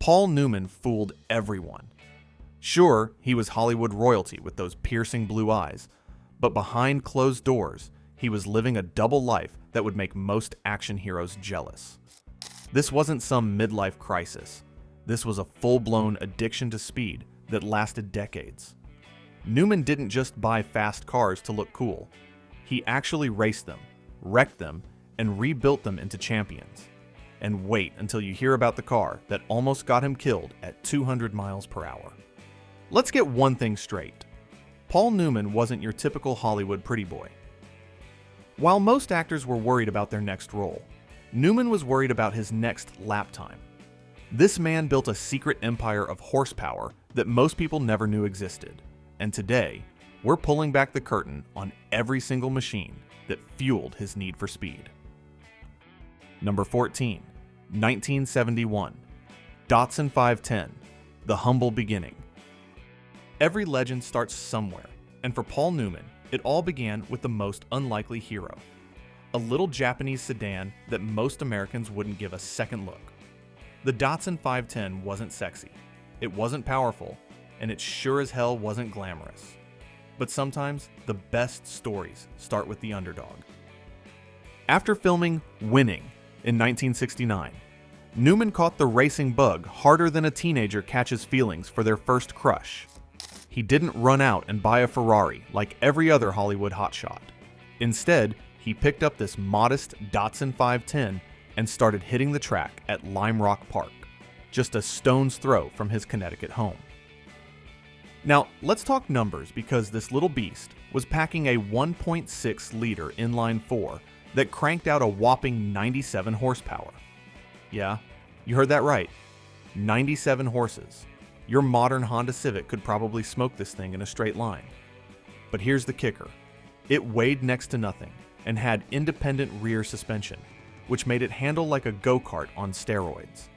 Paul Newman fooled everyone. Sure, he was Hollywood royalty with those piercing blue eyes, but behind closed doors, he was living a double life that would make most action heroes jealous. This wasn't some midlife crisis. This was a full-blown addiction to speed that lasted decades. Newman didn't just buy fast cars to look cool. He actually raced them, wrecked them, and rebuilt them into champions. And wait until you hear about the car that almost got him killed at 200 miles per hour. Let's get one thing straight. Paul Newman wasn't your typical Hollywood pretty boy. While most actors were worried about their next role, Newman was worried about his next lap time. This man built a secret empire of horsepower that most people never knew existed. And today, we're pulling back the curtain on every single machine that fueled his need for speed. Number 14, 1971, Datsun 510, the humble beginning. Every legend starts somewhere, and for Paul Newman, it all began with the most unlikely hero, a little Japanese sedan that most Americans wouldn't give a second look. The Datsun 510 wasn't sexy, it wasn't powerful, and it sure as hell wasn't glamorous. But sometimes, the best stories start with the underdog. After filming Winning in 1969, Newman caught the racing bug harder than a teenager catches feelings for their first crush. He didn't run out and buy a Ferrari like every other Hollywood hotshot. Instead, he picked up this modest Datsun 510 and started hitting the track at Lime Rock Park, just a stone's throw from his Connecticut home. Now, let's talk numbers because this little beast was packing a 1.6-liter inline-4 that cranked out a whopping 97 horsepower. Yeah, you heard that right. 97 horses. Your modern Honda Civic could probably smoke this thing in a straight line. But here's the kicker. It weighed next to nothing and had independent rear suspension, which made it handle like a go-kart on steroids.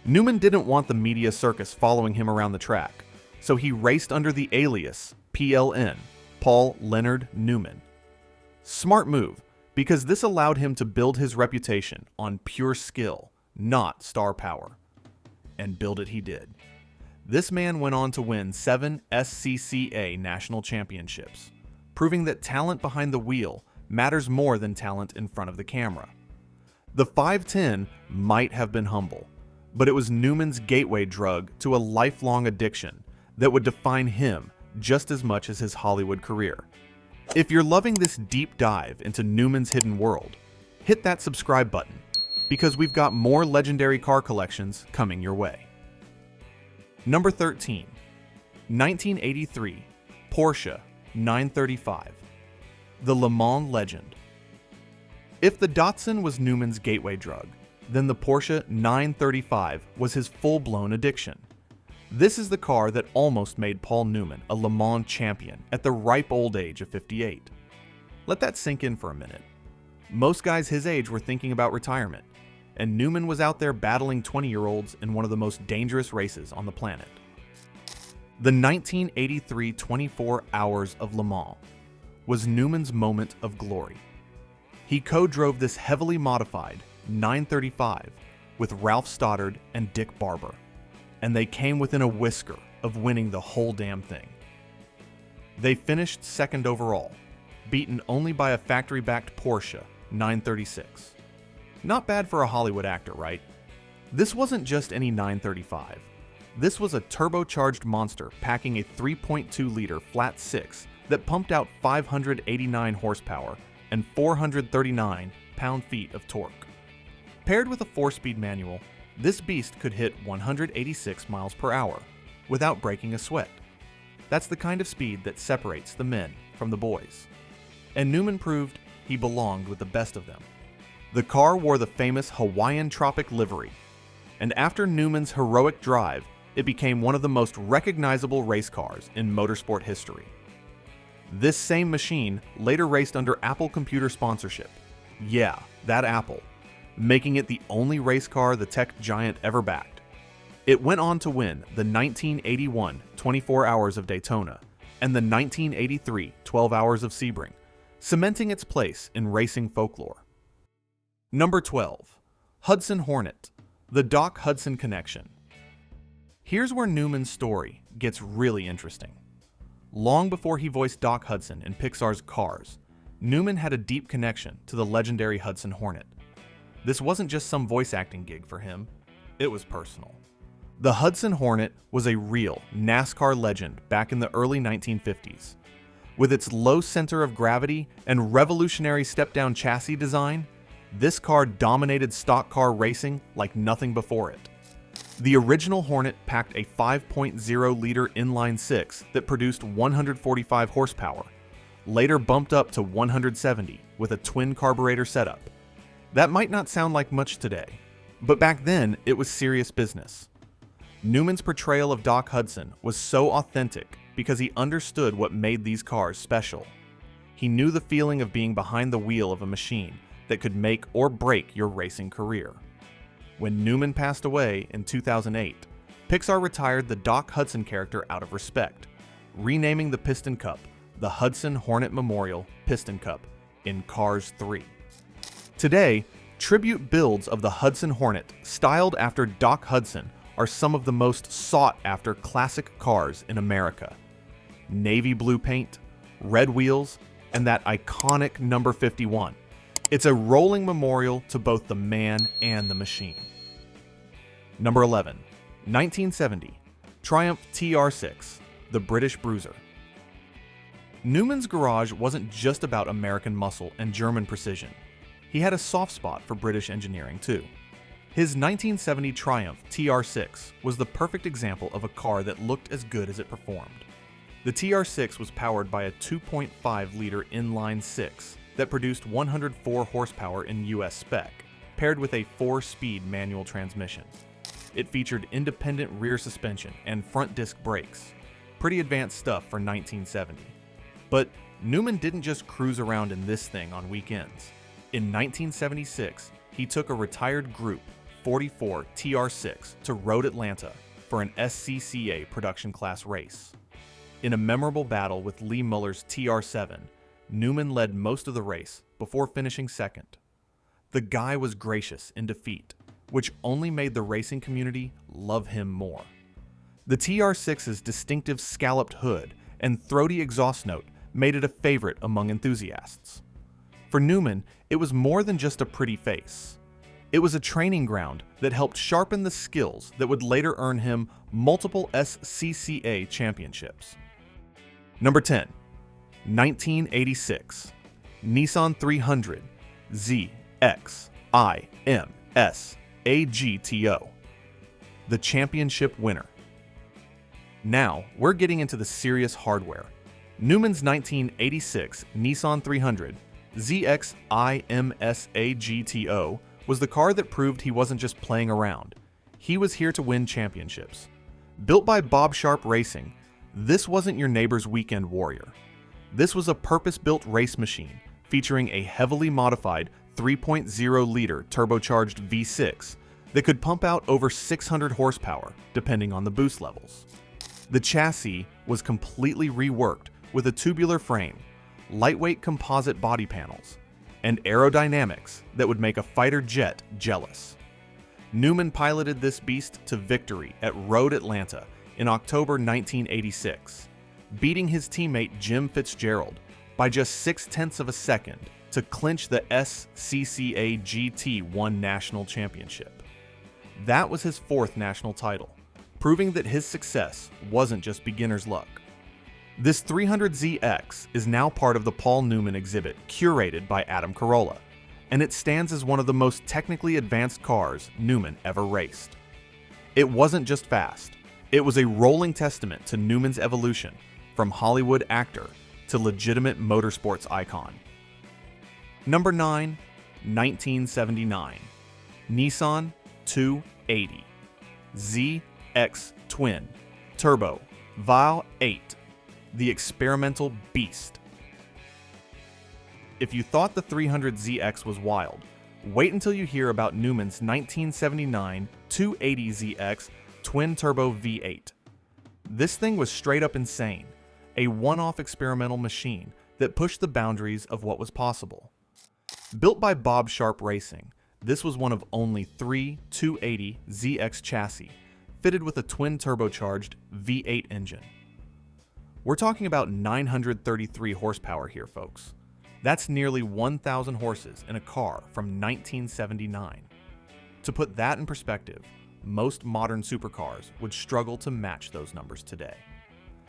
Newman didn't want the media circus following him around the track, so he raced under the alias PLN, Paul Leonard Newman. Smart move, because this allowed him to build his reputation on pure skill, not star power. And build it he did. This man went on to win 7 SCCA national championships, proving that talent behind the wheel matters more than talent in front of the camera. The 510 might have been humble, but it was Newman's gateway drug to a lifelong addiction that would define him just as much as his Hollywood career. If you're loving this deep dive into Newman's hidden world, hit that subscribe button, because we've got more legendary car collections coming your way. Number 13, 1983, Porsche 935, the Le Mans legend. If the Datsun was Newman's gateway drug, then the Porsche 935 was his full-blown addiction. This is the car that almost made Paul Newman a Le Mans champion at the ripe old age of 58. Let that sink in for a minute. Most guys his age were thinking about retirement, and Newman was out there battling 20-year-olds in one of the most dangerous races on the planet. The 1983 24 Hours of Le Mans was Newman's moment of glory. He co-drove this heavily modified 935 with Ralph Stoddard and Dick Barber, and they came within a whisker of winning the whole damn thing. They finished second overall, beaten only by a factory-backed Porsche 936. Not bad for a Hollywood actor, right? This wasn't just any 935. This was a turbocharged monster packing a 3.2-liter flat six that pumped out 589 horsepower and 439 pound-feet of torque. Paired with a 4-speed manual, this beast could hit 186 miles per hour without breaking a sweat. That's the kind of speed that separates the men from the boys. And Newman proved he belonged with the best of them. The car wore the famous Hawaiian Tropic livery, and after Newman's heroic drive, it became one of the most recognizable race cars in motorsport history. This same machine later raced under Apple Computer sponsorship. Yeah, that Apple, making it the only race car the tech giant ever backed. It went on to win the 1981 24 Hours of Daytona and the 1983 12 Hours of Sebring, cementing its place in racing folklore. Number 12, Hudson Hornet, the Doc Hudson connection. Here's where Newman's story gets really interesting. Long before he voiced Doc Hudson in Pixar's Cars, Newman had a deep connection to the legendary Hudson Hornet. This wasn't just some voice acting gig for him, it was personal. The Hudson Hornet was a real NASCAR legend back in the early 1950s. With its low center of gravity and revolutionary step-down chassis design, this car dominated stock car racing like nothing before it. The original Hornet packed a 5.0-liter inline-six that produced 145 horsepower, later bumped up to 170 with a twin carburetor setup. That might not sound like much today, but back then it was serious business. Newman's portrayal of Doc Hudson was so authentic because he understood what made these cars special. He knew the feeling of being behind the wheel of a machine that could make or break your racing career. When Newman passed away in 2008, Pixar retired the Doc Hudson character out of respect, renaming the Piston Cup the Hudson Hornet Memorial Piston Cup in Cars 3. Today, tribute builds of the Hudson Hornet, styled after Doc Hudson, are some of the most sought-after classic cars in America. Navy blue paint, red wheels, and that iconic number 51. It's a rolling memorial to both the man and the machine. Number 11, 1970, Triumph TR6, the British Bruiser. Newman's garage wasn't just about American muscle and German precision. He had a soft spot for British engineering too. His 1970 Triumph TR6 was the perfect example of a car that looked as good as it performed. The TR6 was powered by a 2.5-liter inline-six that produced 104 horsepower in US spec, paired with a 4-speed manual transmission. It featured independent rear suspension and front disc brakes. Pretty advanced stuff for 1970. But Newman didn't just cruise around in this thing on weekends. In 1976, he took a retired Group 44 TR6 to Road Atlanta for an SCCA production class race. In a memorable battle with Lee Muller's TR7, Newman led most of the race before finishing second. The guy was gracious in defeat, which only made the racing community love him more. The TR6's distinctive scalloped hood and throaty exhaust note made it a favorite among enthusiasts. For Newman, it was more than just a pretty face. It was a training ground that helped sharpen the skills that would later earn him multiple SCCA championships. Number 10, 1986, Nissan 300 ZX-IMS AGTO, the championship winner. Now, we're getting into the serious hardware. Newman's 1986 Nissan 300 ZX-IMS AGTO was the car that proved he wasn't just playing around. He was here to win championships. Built by Bob Sharp Racing, this wasn't your neighbor's weekend warrior. This was a purpose-built race machine featuring a heavily modified 3.0-liter turbocharged V6 that could pump out over 600 horsepower, depending on the boost levels. The chassis was completely reworked with a tubular frame, lightweight composite body panels, and aerodynamics that would make a fighter jet jealous. Newman piloted this beast to victory at Road Atlanta in October 1986, beating his teammate Jim Fitzgerald by just 0.6 of a second to clinch the SCCA GT1 National Championship. That was his 4th national title, proving that his success wasn't just beginner's luck. This 300ZX is now part of the Paul Newman exhibit curated by Adam Carolla, and it stands as one of the most technically advanced cars Newman ever raced. It wasn't just fast, it was a rolling testament to Newman's evolution from Hollywood actor to legitimate motorsports icon. Number 9, 1979, Nissan 280 ZX Twin Turbo Val 8, the experimental beast. If you thought the 300ZX was wild, wait until you hear about Newman's 1979 280ZX Twin Turbo V8. This thing was straight up insane, a one-off experimental machine that pushed the boundaries of what was possible. Built by Bob Sharp Racing, this was one of only 3 280ZX chassis fitted with a twin-turbocharged V8 engine. We're talking about 933 horsepower here, folks. That's nearly 1,000 horses in a car from 1979. To put that in perspective, most modern supercars would struggle to match those numbers today.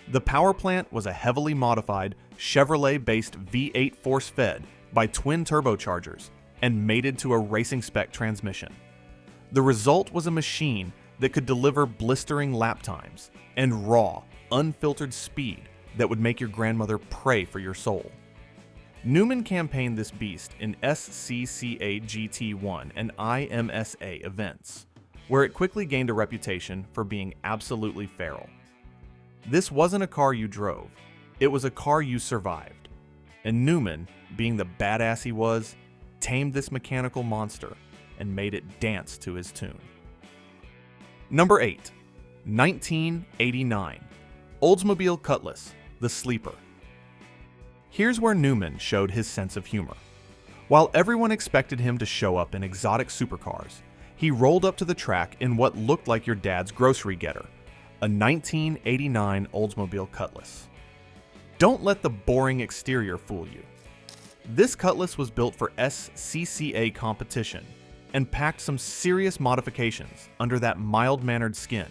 The power plant was a heavily modified Chevrolet-based V8 force-fed by twin turbochargers and mated to a racing-spec transmission. The result was a machine that could deliver blistering lap times and raw, unfiltered speed that would make your grandmother pray for your soul. Newman campaigned this beast in SCCA GT1 and IMSA events, where it quickly gained a reputation for being absolutely feral. This wasn't a car you drove, it was a car you survived. And Newman, being the badass he was, tamed this mechanical monster and made it dance to his tune. Number 8. 1989. Oldsmobile Cutlass, the Sleeper. Here's where Newman showed his sense of humor. While everyone expected him to show up in exotic supercars, he rolled up to the track in what looked like your dad's grocery getter, a 1989 Oldsmobile Cutlass. Don't let the boring exterior fool you. This Cutlass was built for SCCA competition and packed some serious modifications under that mild-mannered skin.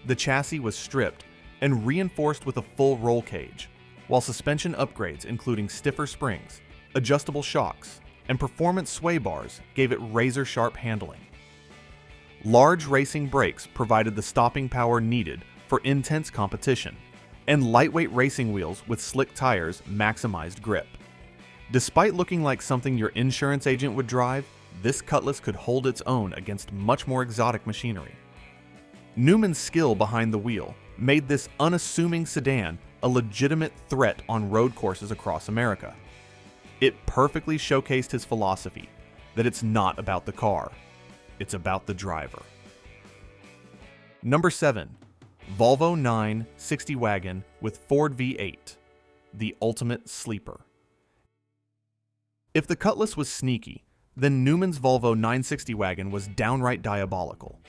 The chassis was stripped and reinforced with a full roll cage, while suspension upgrades including stiffer springs, adjustable shocks, and performance sway bars gave it razor-sharp handling. Large racing brakes provided the stopping power needed for intense competition, and lightweight racing wheels with slick tires maximized grip. Despite looking like something your insurance agent would drive, this Cutlass could hold its own against much more exotic machinery. Newman's skill behind the wheel made this unassuming sedan a legitimate threat on road courses across America. It perfectly showcased his philosophy that it's not about the car, it's about the driver. Number 7. Volvo 960 wagon with Ford V8, the ultimate sleeper. If the Cutlass was sneaky, then Newman's Volvo 960 wagon was downright diabolical.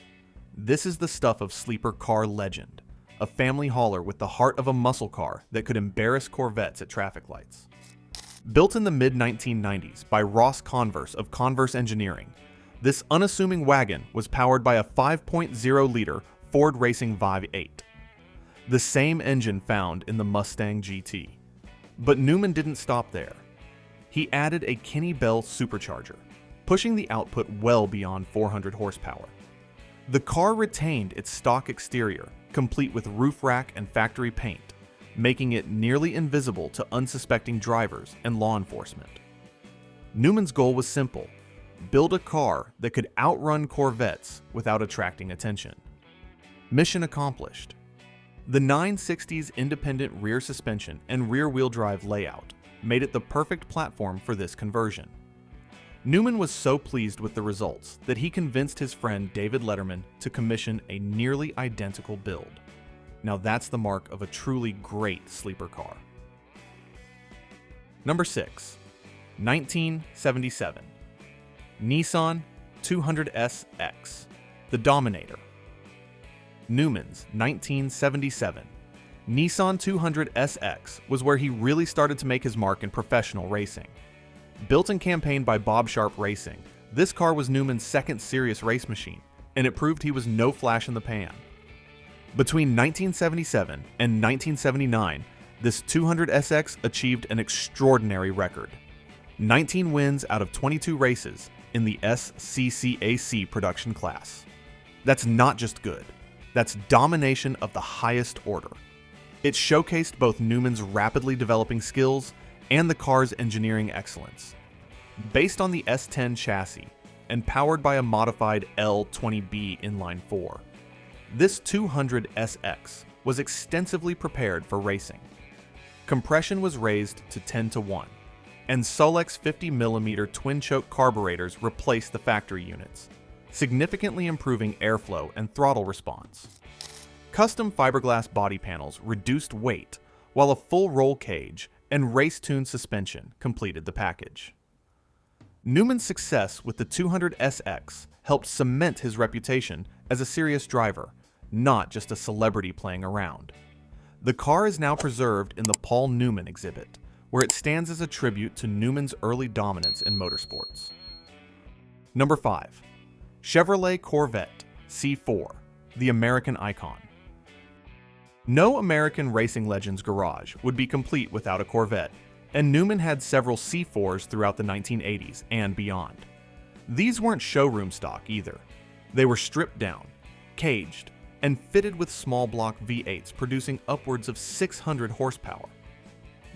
This is the stuff of sleeper car legend, a family hauler with the heart of a muscle car that could embarrass Corvettes at traffic lights. Built in the mid-1990s by Ross Converse of Converse Engineering, this unassuming wagon was powered by a 5.0-liter Ford Racing Vive 8, the same engine found in the Mustang GT. But Newman didn't stop there. He added a Kinney Bell supercharger, pushing the output well beyond 400 horsepower. The car retained its stock exterior, complete with roof rack and factory paint, making it nearly invisible to unsuspecting drivers and law enforcement. Newman's goal was simple: build a car that could outrun Corvettes without attracting attention. Mission accomplished. The 960's independent rear suspension and rear-wheel drive layout made it the perfect platform for this conversion. Newman was so pleased with the results that he convinced his friend David Letterman to commission a nearly identical build. Now that's the mark of a truly great sleeper car. Number 6. 1977. Nissan 200SX, the Dominator. Newman's 1977 Nissan 200SX was where he really started to make his mark in professional racing. Built and campaigned by Bob Sharp Racing, this car was Newman's second serious race machine, and it proved he was no flash in the pan. Between 1977 and 1979, this 200SX achieved an extraordinary record: 19 wins out of 22 races in the SCCAC production class. That's not just good, that's domination of the highest order. It showcased both Newman's rapidly developing skills and the car's engineering excellence. Based on the S10 chassis and powered by a modified L20B inline 4, this 200SX was extensively prepared for racing. Compression was raised to 10:1, and Solex 50mm twin-choke carburetors replaced the factory units, significantly improving airflow and throttle response. Custom fiberglass body panels reduced weight, while a full roll cage and race-tuned suspension completed the package. Newman's success with the 200SX helped cement his reputation as a serious driver not just a celebrity playing around. The car is now preserved in the Paul Newman exhibit, where it stands as a tribute to Newman's early dominance in motorsports. Number 5. Chevrolet Corvette C4, the American icon. No American racing legend's garage would be complete without a Corvette, and Newman had several C4s throughout the 1980s and beyond. These weren't showroom stock either. They were stripped down, caged, and fitted with small block V8s producing upwards of 600 horsepower.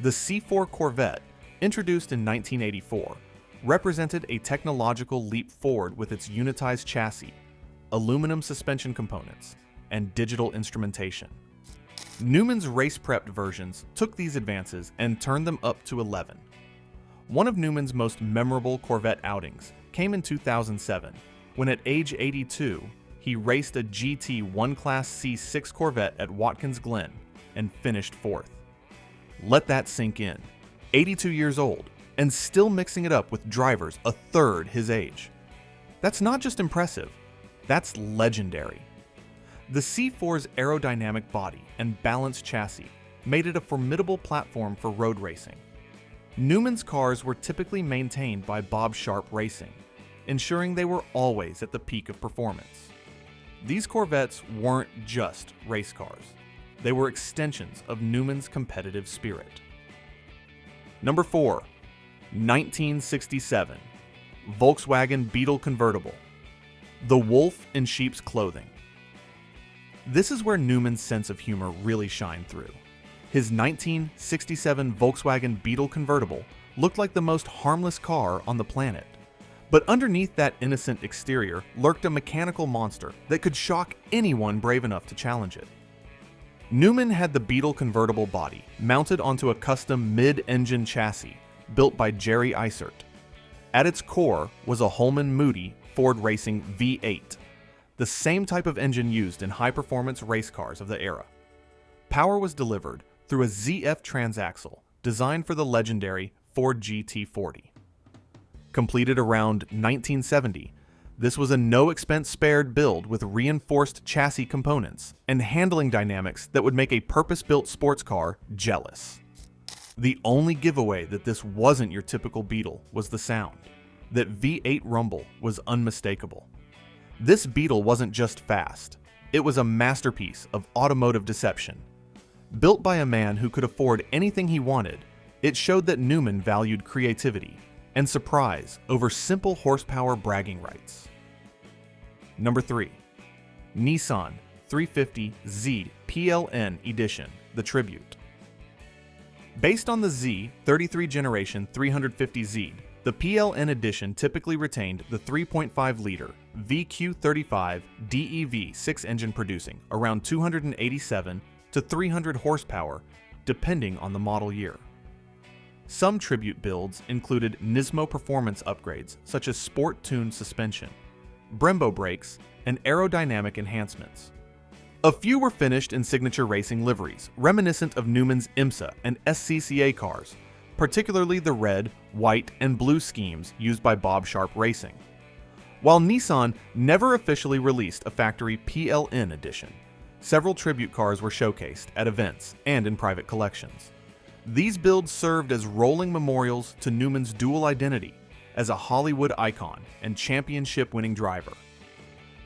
The C4 Corvette, introduced in 1984, represented a technological leap forward with its unitized chassis, aluminum suspension components, and digital instrumentation. Newman's race-prepped versions took these advances and turned them up to 11. One of Newman's most memorable Corvette outings came in 2007, when at age 82, he raced a GT 1 Class C6 Corvette at Watkins Glen and finished 4th. Let that sink in. 82 years old, and still mixing it up with drivers a third his age. That's not just impressive, that's legendary. The C4's aerodynamic body and balanced chassis made it a formidable platform for road racing. Newman's cars were typically maintained by Bob Sharp Racing, ensuring they were always at the peak of performance. These Corvettes weren't just race cars. They were extensions of Newman's competitive spirit. Number 4. 1967. Volkswagen Beetle Convertible. The wolf in sheep's clothing. This is where Newman's sense of humor really shined through. His 1967 Volkswagen Beetle Convertible looked like the most harmless car on the planet. But underneath that innocent exterior lurked a mechanical monster that could shock anyone brave enough to challenge it. Newman had the Beetle convertible body mounted onto a custom mid-engine chassis built by Jerry Isert. At its core was a Holman Moody Ford Racing V8, the same type of engine used in high-performance race cars of the era. Power was delivered through a ZF transaxle designed for the legendary Ford GT40. Completed around 1970, this was a no-expense-spared build with reinforced chassis components and handling dynamics that would make a purpose-built sports car jealous. The only giveaway that this wasn't your typical Beetle was the sound. That V8 rumble was unmistakable. This Beetle wasn't just fast, it was a masterpiece of automotive deception. Built by a man who could afford anything he wanted, it showed that Newman valued creativity and surprise over simple horsepower bragging rights. Number 3. Nissan 350Z PLN Edition, the Tribute. Based on the Z 33 generation 350Z, the PLN edition typically retained the 3.5-liter VQ35 DEV 6-engine producing around 287 to 300 horsepower, depending on the model year. Some tribute builds included Nismo performance upgrades such as sport-tuned suspension, Brembo brakes, and aerodynamic enhancements. A few were finished in signature racing liveries, reminiscent of Newman's IMSA and SCCA cars, particularly the red, white, and blue schemes used by Bob Sharp Racing. While Nissan never officially released a factory PLN edition, several tribute cars were showcased at events and in private collections. These builds served as rolling memorials to Newman's dual identity as a Hollywood icon and championship-winning driver.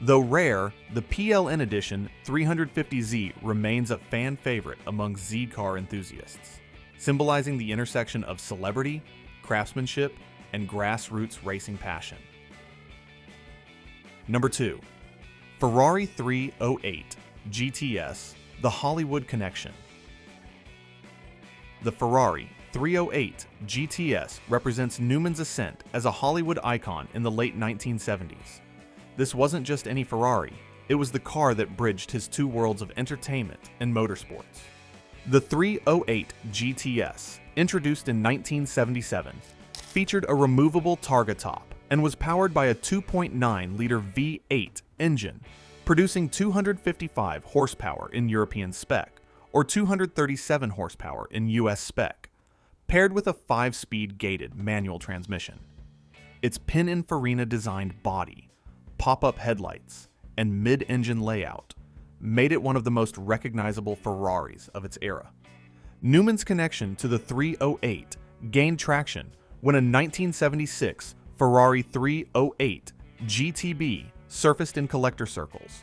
Though rare, the PLN Edition 350Z remains a fan favorite among Z car enthusiasts, symbolizing the intersection of celebrity, craftsmanship, and grassroots racing passion. Number 2. Ferrari 308 GTS, the Hollywood Connection. The Ferrari 308 GTS represents Newman's ascent as a Hollywood icon in the late 1970s. This wasn't just any Ferrari, it was the car that bridged his two worlds of entertainment and motorsports. The 308 GTS, introduced in 1977, featured a removable Targa top and was powered by a 2.9-liter V8 engine, producing 255 horsepower in European spec, or 237 horsepower in US spec, paired with a 5-speed gated manual transmission. Its Pininfarina designed body, pop-up headlights, and mid-engine layout made it one of the most recognizable Ferraris of its era. Newman's connection to the 308 gained traction when a 1976 Ferrari 308 GTB surfaced in collector circles.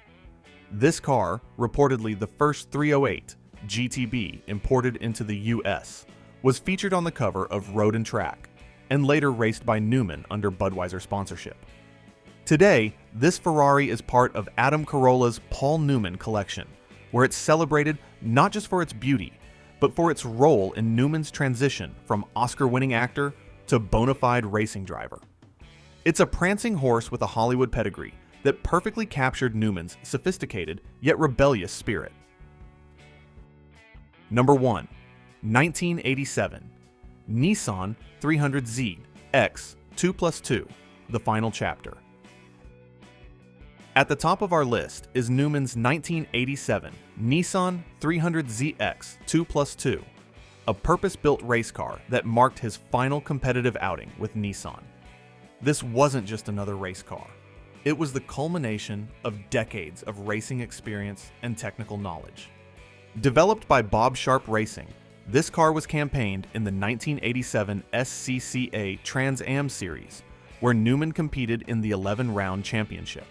This car, reportedly the first 308 GTB imported into the US, was featured on the cover of Road and Track, and later raced by Newman under Budweiser sponsorship. Today, this Ferrari is part of Adam Carolla's Paul Newman collection, where it's celebrated not just for its beauty, but for its role in Newman's transition from Oscar-winning actor to bona fide racing driver. It's a prancing horse with a Hollywood pedigree that perfectly captured Newman's sophisticated yet rebellious spirit. Number 1. 1987 Nissan 300Z X 2+2, the final chapter. At the top of our list is Newman's 1987 Nissan 300ZX 2+2, a purpose-built race car that marked his final competitive outing with Nissan. This wasn't just another race car. It was the culmination of decades of racing experience and technical knowledge. Developed by Bob Sharp Racing, this car was campaigned in the 1987 SCCA Trans Am Series, where Newman competed in the 11-round championship.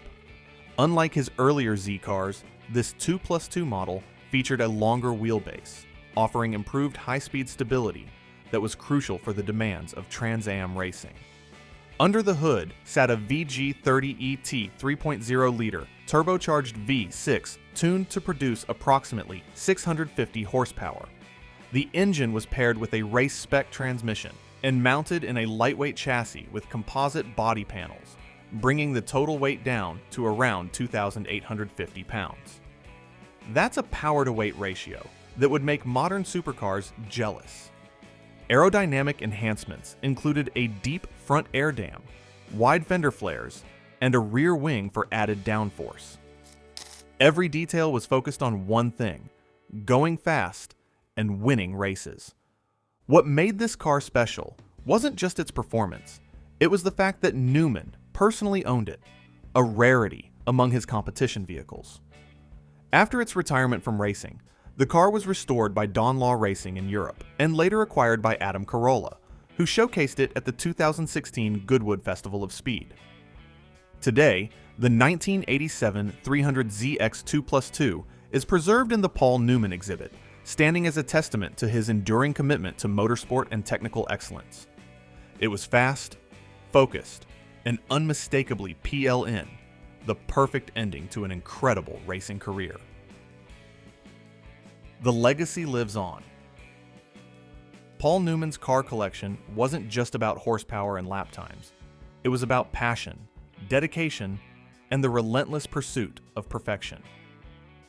Unlike his earlier Z cars, this 2+2 model featured a longer wheelbase, offering improved high-speed stability that was crucial for the demands of Trans Am racing. Under the hood sat a VG30ET 3.0-liter turbocharged V6 tuned to produce approximately 650 horsepower. The engine was paired with a race-spec transmission and mounted in a lightweight chassis with composite body panels, bringing the total weight down to around 2,850 pounds. That's a power-to-weight ratio that would make modern supercars jealous. Aerodynamic enhancements included a deep front air dam, wide fender flares, and a rear wing for added downforce. Every detail was focused on one thing: going fast and winning races. What made this car special wasn't just its performance, it was the fact that Newman personally owned it, a rarity among his competition vehicles. After its retirement from racing, the car was restored by Don Law Racing in Europe and later acquired by Adam Carolla, who showcased it at the 2016 Goodwood Festival of Speed. Today, the 1987 300ZX 2+2 is preserved in the Paul Newman exhibit, standing as a testament to his enduring commitment to motorsport and technical excellence. It was fast, focused, and unmistakably PLN, the perfect ending to an incredible racing career. The legacy lives on. Paul Newman's car collection wasn't just about horsepower and lap times. It was about passion, dedication, and the relentless pursuit of perfection.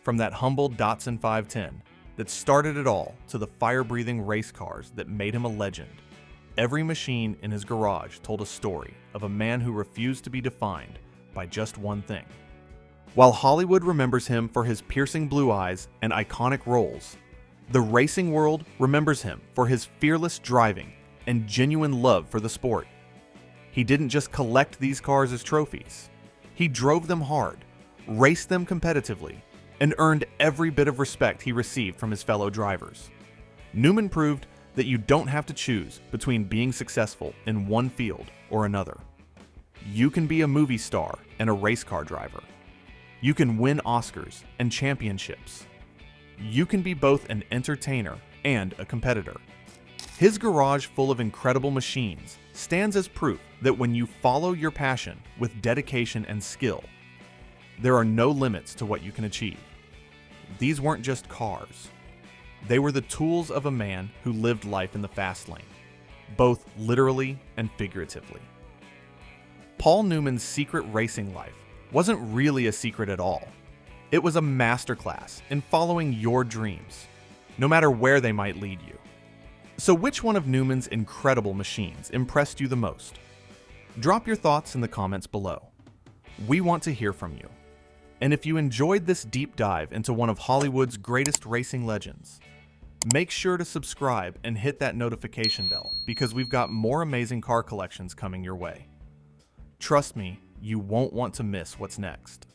From that humble Datsun 510 that started it all to the fire-breathing race cars that made him a legend, every machine in his garage told a story of a man who refused to be defined by just one thing. While Hollywood remembers him for his piercing blue eyes and iconic roles, the racing world remembers him for his fearless driving and genuine love for the sport. He didn't just collect these cars as trophies. He drove them hard, raced them competitively, and earned every bit of respect he received from his fellow drivers. Newman proved that you don't have to choose between being successful in one field or another. You can be a movie star and a race car driver. You can win Oscars and championships. You can be both an entertainer and a competitor. His garage full of incredible machines stands as proof that when you follow your passion with dedication and skill, there are no limits to what you can achieve. These weren't just cars. They were the tools of a man who lived life in the fast lane, both literally and figuratively. Paul Newman's secret racing life wasn't really a secret at all. It was a masterclass in following your dreams, no matter where they might lead you. So which one of Newman's incredible machines impressed you the most? Drop your thoughts in the comments below. We want to hear from you. And if you enjoyed this deep dive into one of Hollywood's greatest racing legends, make sure to subscribe and hit that notification bell because we've got more amazing car collections coming your way. Trust me, you won't want to miss what's next.